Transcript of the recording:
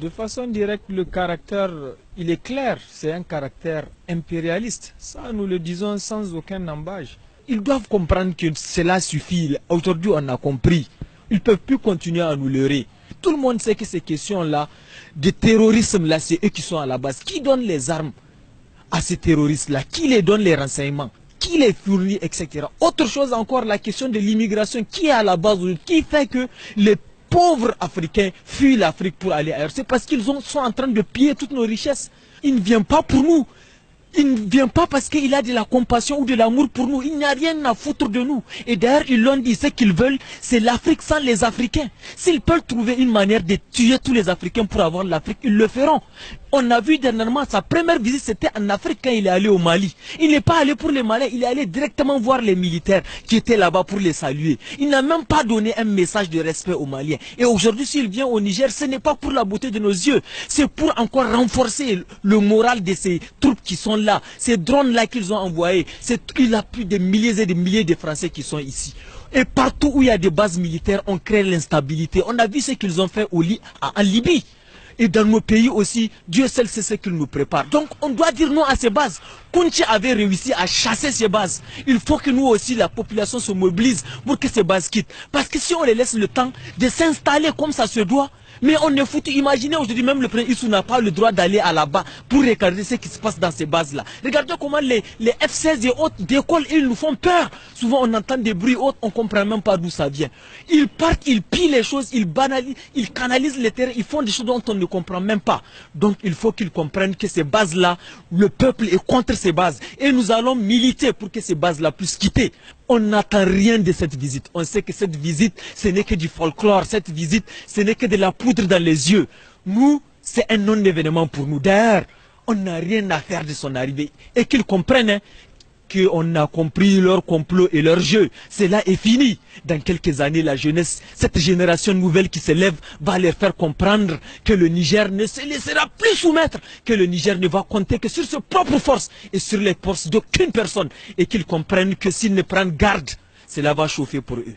De façon directe, le caractère, il est clair, c'est un caractère impérialiste. Ça, nous le disons sans aucun embâche. Ils doivent comprendre que cela suffit. Aujourd'hui, on a compris. Ils ne peuvent plus continuer à nous leurrer. Tout le monde sait que ces questions-là, de terrorisme-là, c'est eux qui sont à la base. Qui donne les armes à ces terroristes-là? Qui les donne les renseignements? Qui les fournit, etc. Autre chose encore, la question de l'immigration. Qui est à la base? Qui fait que les pauvres Africains fuient l'Afrique pour aller ailleurs? C'est parce qu'ils sont en train de piller toutes nos richesses. Il ne vient pas pour nous. Il ne vient pas parce qu'il a de la compassion ou de l'amour pour nous. Il n'a rien à foutre de nous. Et d'ailleurs, ils l'ont dit, ce qu'ils veulent, c'est l'Afrique sans les Africains. S'ils peuvent trouver une manière de tuer tous les Africains pour avoir l'Afrique, ils le feront. On a vu dernièrement, sa première visite, c'était en Afrique quand il est allé au Mali. Il n'est pas allé pour les Maliens, il est allé directement voir les militaires qui étaient là-bas pour les saluer. Il n'a même pas donné un message de respect aux Maliens. Et aujourd'hui, s'il vient au Niger, ce n'est pas pour la beauté de nos yeux. C'est pour encore renforcer le moral de ces troupes qui sont là. Ces drones-là qu'ils ont envoyés. Il y a plus de milliers et de milliers de Français qui sont ici. Et partout où il y a des bases militaires, on crée l'instabilité. On a vu ce qu'ils ont fait en Libye. Et dans nos pays aussi, Dieu seul sait ce qu'il nous prépare. Donc on doit dire non à ces bases. Kounchi avait réussi à chasser ces bases. Il faut que nous aussi, la population se mobilise pour que ces bases quittent. Parce que si on les laisse le temps de s'installer comme ça se doit, mais on est foutu. Imaginez aujourd'hui, même le président Issou n'a pas le droit d'aller à là-bas pour regarder ce qui se passe dans ces bases-là. Regardez comment les F-16 et autres décollent, ils nous font peur. Souvent on entend des bruits autres, on ne comprend même pas d'où ça vient. Ils partent, ils pillent les choses, ils banalisent, ils canalisent les terrains, ils font des choses dont on ne comprend même pas. Donc il faut qu'ils comprennent que ces bases-là, le peuple est contre ces bases. Et nous allons militer pour que ces bases-là puissent quitter. On n'attend rien de cette visite. On sait que cette visite, ce n'est que du folklore. Cette visite, ce n'est que de la poudre dans les yeux. Nous, c'est un non-événement pour nous. D'ailleurs, on n'a rien à faire de son arrivée. Et qu'ils comprennent qu'on a compris leur complot et leur jeu. Cela est fini. Dans quelques années, la jeunesse, cette génération nouvelle qui s'élève, va leur faire comprendre que le Niger ne se laissera plus soumettre, que le Niger ne va compter que sur ses propres forces et sur les forces d'aucune personne. Et qu'ils comprennent que s'ils ne prennent garde, cela va chauffer pour eux.